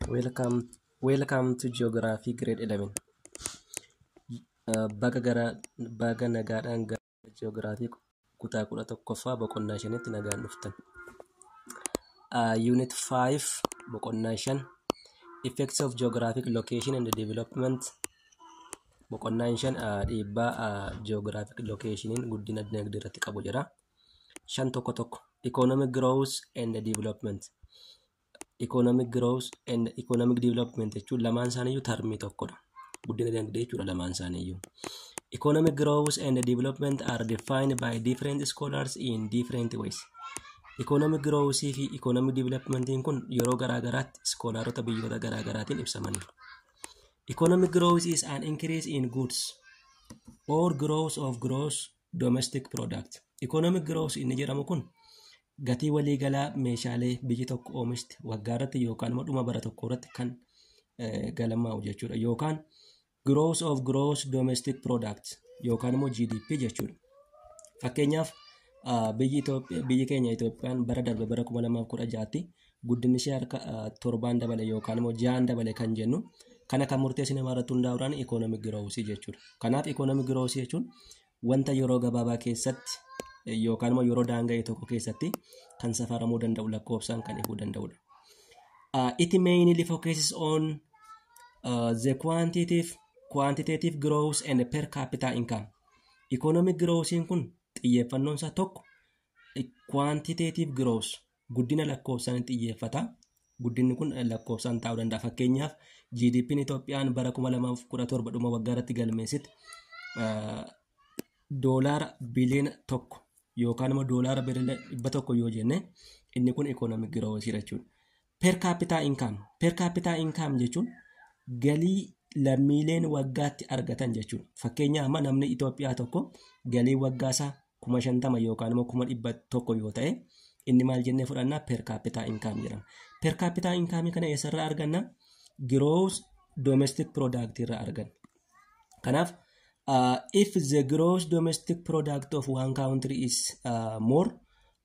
Welcome to Geography Grade 11. Baga nagaadhaan gara Geography kutaa 11ffaa boqonnaa 5tti nagaan dhuftan. Unit 5 boqonnaa 5 Effects of Geographic Location and Development. Boqonnaa 5 dhiibbaa Geographic Locationiin guddina dinagdee irratti qabu jedha. 5 Economic Growth and Development. Economic growth and economic development jechuun lamaan isaaniiyyuu termii tokkodha. Guddina dinagdee jechuudha lamaan isaaniiyyuu. Economic growth and development are defined by different scholars in different ways. Economic growth fi economic development kun yeroo garaagaraatti skoolarota biyyoota garaagaraatiin ibsamaniiru. Economic growth is an increase in goods or growth of gross domestic product. Economic growth inni jedhamu kun gatii waliigalaa meeshaalee biyyi tokko oomishti waggaa irratti yookaan immoo dhuma bara tokko irratti kan galmaa'u jechuudha. Yookaan growth of gross domestic product yookaan immoo GDP jechuudha. Fakkeenyaaf biyyi keenya Itoophiyaan bara darbe bara 2016tti guddinni ishee harka 7 dabale yookaan immoo 6 dabale kan jennu kana kan murteessine irratti hundaa'uudhaan economic growth jechuudha. Kanaaf economic growth jechuun wanta yeroo gabaabaa keessatti yookaan immoo yeroo daanga'e tokko keessatti kan safaramuu danda'u lakkoofsaan kan ifuu danda'udha. It mainly focuses on the quantitative growth and per capita income. Economic growth kun xiyyeeffannoon isaa tokko quantitative growth guddina lakkoofsaan xiyyeeffata. Guddinni kun lakkoofsaan ta'uu danda'a. Fakkeenyaaf GDP'n Itoophiyaan bara 2017 dhuma waggaa irratti galmeessite doolaara biliyoona 1 yookaan immoo doolaara biliyoona 100 yoo jenne inni kun economic growth jechuudha. Per capita income jechuun galii lammiileen waggaatti argatan jechuudha. Fakkeenyaaf namni Itoophiyaa tokko galii waggaasaa 50,000 yookaan immoo 100,000 yoo ta'e inni maal jennee fudhannaa per capita income jedhama. Per capita income kana eessarraa arganna? Gross domestic product irraa arganna. Kanaaf if the gross domestic product of one country is more,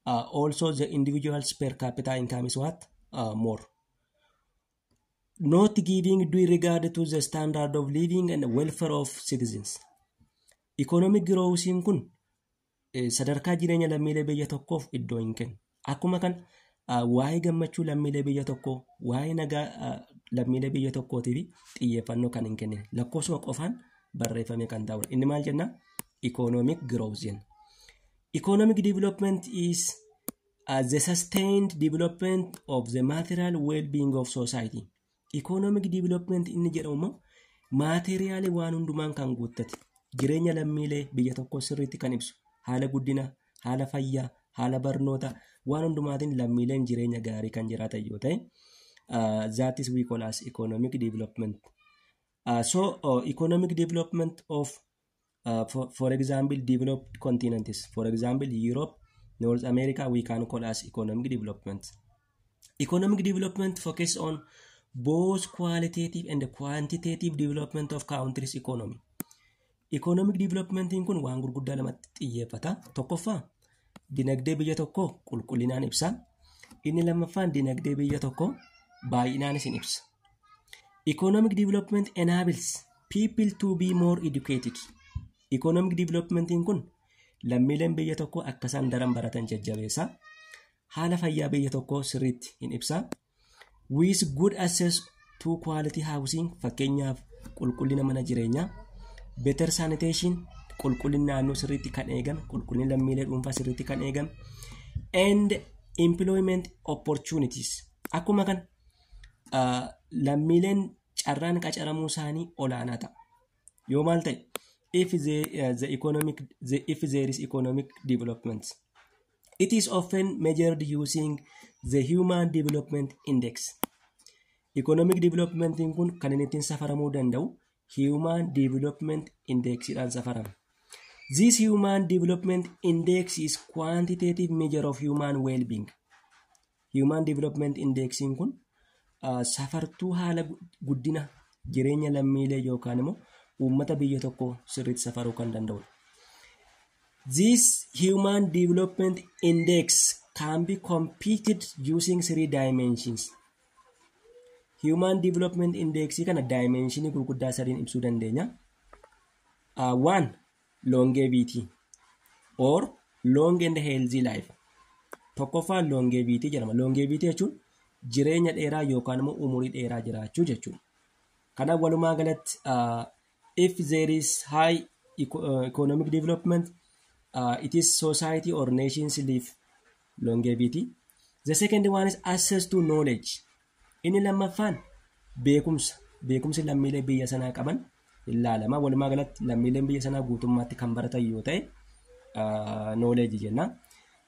also the individual's per capita income is what? More. Not giving due regard to the standard of living and welfare of citizens. Economic growth kun sadarkaa jireenya lammiilee biyya tokkoof iddoo hin kennu. Akkuma kan waa'ee gammachuu lammiilee biyya tokkoo, waa'ee nagaa lammiilee biyya tokkootiif xiyyeeffannoo kan hin kennine. Lakkoofsuma qofaan barreeffame kan ta'udha. Inni maal jenna? Economic growth jenna. Economic development is the sustained development of the material well-being of society. Economic development inni jedhamu maateriyaali waan hundumaan kan guuttate jireenya lammiilee biyya tokkoo sirriitti kan ibsu haala guddina, haala fayyaa, haala barnoota waan hundumaatiin lammiileen jireenya gaarii kan jiraatan yoo ta'e that is we call as economic development. Economic development of for example developed continents, for example Europe, North America, we can call as economic development. Economic development focuses on both qualitative and quantitative development of countries' economy. Economic development kun waan gurguddaa lamatti xiyyeeffata. Tokkoffaa dinagdee biyya tokkoo qulqullinaan ibsa. Inni lammaffaan dinagdee biyya tokkoo baay'inaanis ni ibsa. Economic development enables people to be more educated. Economic development kun lammiileen biyya tokkoo akka isaan daran baratan jajjabeessa. Haala fayyaa biyya tokkoo sirriitti ni ibsa. With good access to quality housing, fakkeenyaaf qulqullina mana jireenyaa, better sanitation, qulqullina naannoo sirriitti kan eegan, qulqullina lammiilee dhuunfaa sirriitti kan eegan, and employment opportunities. Akkuma kan lammiileen carraan qacaramuu isaanii olaanaa ta'a. Yoo maal ta'e if there is economic development, it is often measured using the Human Development Index. Economic development kun kan inni ittiin safaramuu danda'u Human Development Index dhaan safarama. This Human Development Index is quantitative measure of human well-being. Human Development Index kun safartuu haala guddina jireenya lammiilee yookaan immoo uummata biyya tokko sirriitti safaruu kan danda'udha. This Human Development Index can be computed using 3 dimensions. Human Development Index kana dimensionii gurguddaa sadiin ibsuu dandeenya. One, longevity or long and healthy life. Tokkoffaa longevity jedhama. Longevity jechuun jireenya dheeraa yookaan immoo umurii dheeraa jiraachuu jechuudha. Kanaaf walumaa galatti if there is high economic development, it is society or nations live longevity. The second one is access to knowledge. Inni lammaffaan beekumsi lammiilee biyya sanaa qaban ilaalama. Walumaa galatti lammiileen biyya sanaa guutummaatti kan baratan yoo ta'e knowledge jenna.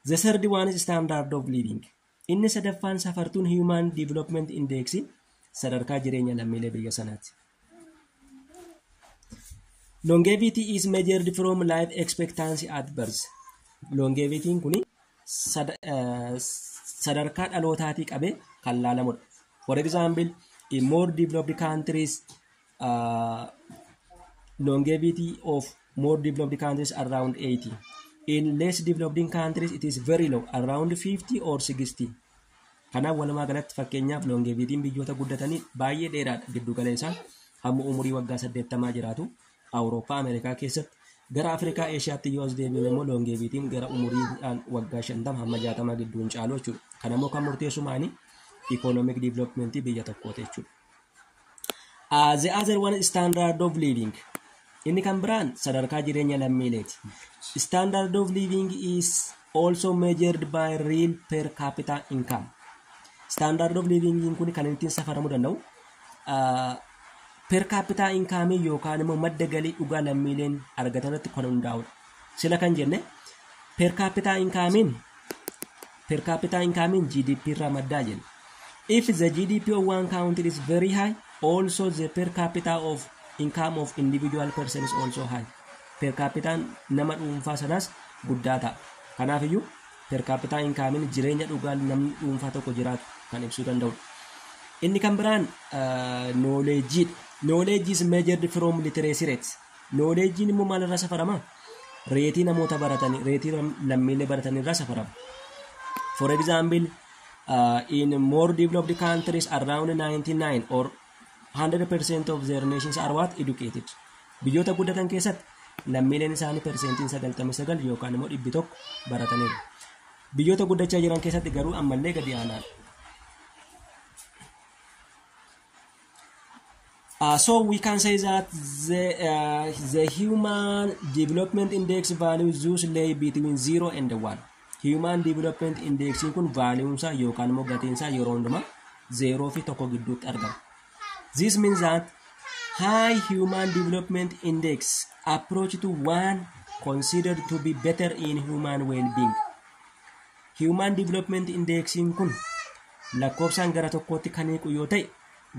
The third one is standard of living. Inni sadaffaan safartuun Human Development Index sadarkaa jireenya lammiilee biyya sanaati. Longevity is measured from life expectancy at birth. Longevity kuni sadarkaa dhalootaatii qabee kan laalamudha. For example, in more developed countries, longevity of more developed countries around 80. In less developed countries, it is very low, around 50 or 60. Kanaaf walumaa galatti fakkeenyaaf longevity biyyoota guddatanii baay'ee dheeraadha. Giddu galeessaan hamma umurii waggaa 80 jiraatu. Awurooppaa, Ameerikaa keessatti gara Afrikaa, Eeshiyaatti yoo as deebiin immoo longevity gara umuriidhaan waggaa 50 hamma 60 gidduun caalu jechuudha. Kana immoo kan murteessu maali? Economic development biyya tokkooti jechuudha. The other one is standard of living. Inni kan biraan sadarkaa jireenya lammiileeti. Standard of living is also measured by real per capita income. Standard of living kun kan ittiin safaramuu danda'u per capita income yookaan immoo madda galii dhugaa lammiileen argatan irratti kan hundaa'udha. Sila kan jenne per capita income GDP irraa maddaa jenna. If the GDP of one country is very high, also the per capita of income of individual person is also high. Per capita nama dhuunfaa sanaas guddaa ta'a. Kanaaf iyyuu per capita income jireenya dhugaa namni dhuunfaa tokko jiraatu kan ibsuu danda'udha. Inni kan biraan knowledge. Knowledge is measured from literacy rates. Knowledge immoo maalirraa safarama? Reetii namoota baratanii, reetii lammiilee baratanii irraa safarama. For example, in more developed countries around 99 or 100% of their nations are what? Educated. Biyyoota guddatan keessatti lammiileen isaanii persentiin 99 yookaan immoo 100 barataniiru. Biyyoota guddachaa jiran keessatti garuu ammallee gadi aanaadha. So we can say that the Human Development Index values usually between 0 and 1. Human Development Index kun value isaa yookaan immoo gatiin isaa yeroo hundumaa 0 fi 1 gidduutti argama. This means that high Human Development Index approach to 1 considered to be better in human well-being. Human Development Index kun lakkoofsaan gara tokkootti kan hiiku yoo ta'e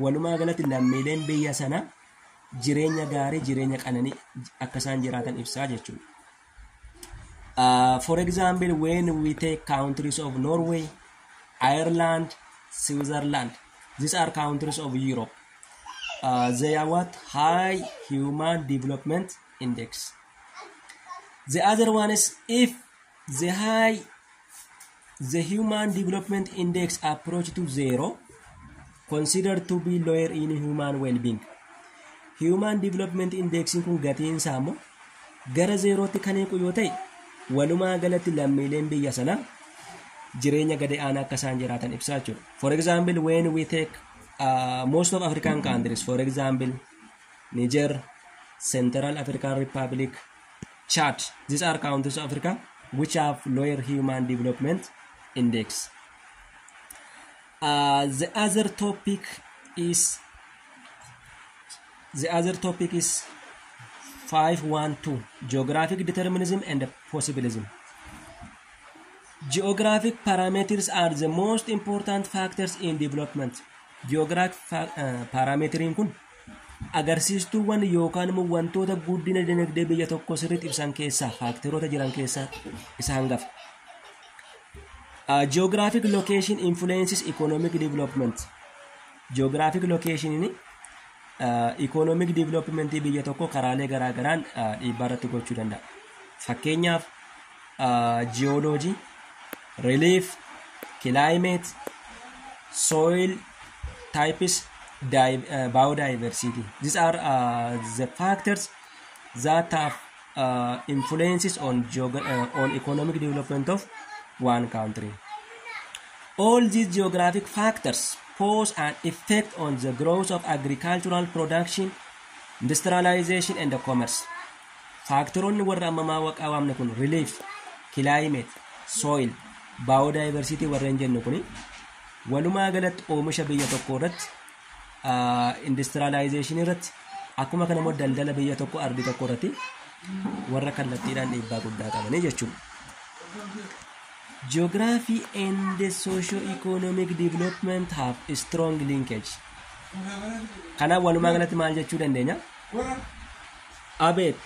walumaa galatti lammiileen biyya sana jireenya gaarii, jireenya qananii akka isaan jiraatan ibsaa jechuudha. For example, when we take countries of Norway, Ireland, Switzerland, these are countries of Europe. They are what? High Human Development Index. The other one is if the Human Development Index approach to 0, considered to be lower in human well-being. Human Development Index kun gatiin isaa immoo gara 0tti kan hiiku yoo ta'e walumaa galatti lammiileen biyya sanaa jireenya gadi aanaa akka isaan jiraatan ibsaa jechuudha. For example, when we take most of African countries, for example, Niger, Central African Republic, Chad, these are countries of Africa which have lower Human Development Index. The other topic is 512, geographic determinism and possibilism. Geographic parameters are the most important factors in development. Geographic parameteriin kun agarsiistuuwwan yookaan immoo wantoota guddina dinagdee biyya tokko sirriitti ibsan keessaa faakteroota jiran keessaa isa hangafa. Geographic location influences economic development. Geographic location economic development biyya tokko karaalee garaagaraan dhiibbaa irratti gochuu danda'a. Fakkeenyaaf geology, relief, climate, soil types, biodiversity. These are the factors that have influences on economic development of one country. All these geographic factors pose an effect on the growth of agricultural production, industrialization, and commerce. Factoroonni warra ammamaa waqaawamne kun relief, climate, soil, biodiversity warreen jennu kuni walumaa galatti oomisha biyya tokko irratti industrialization irratti akkuma kana immoo daldala biyya tokko ardii tokko irratti warra kallattiidhaan dhiibbaa guddaa qabanii jechuudha. Geography and the socio-economic development have a strong linkage. Kana walumaa galatti maal jechuu dandeenya? Abeet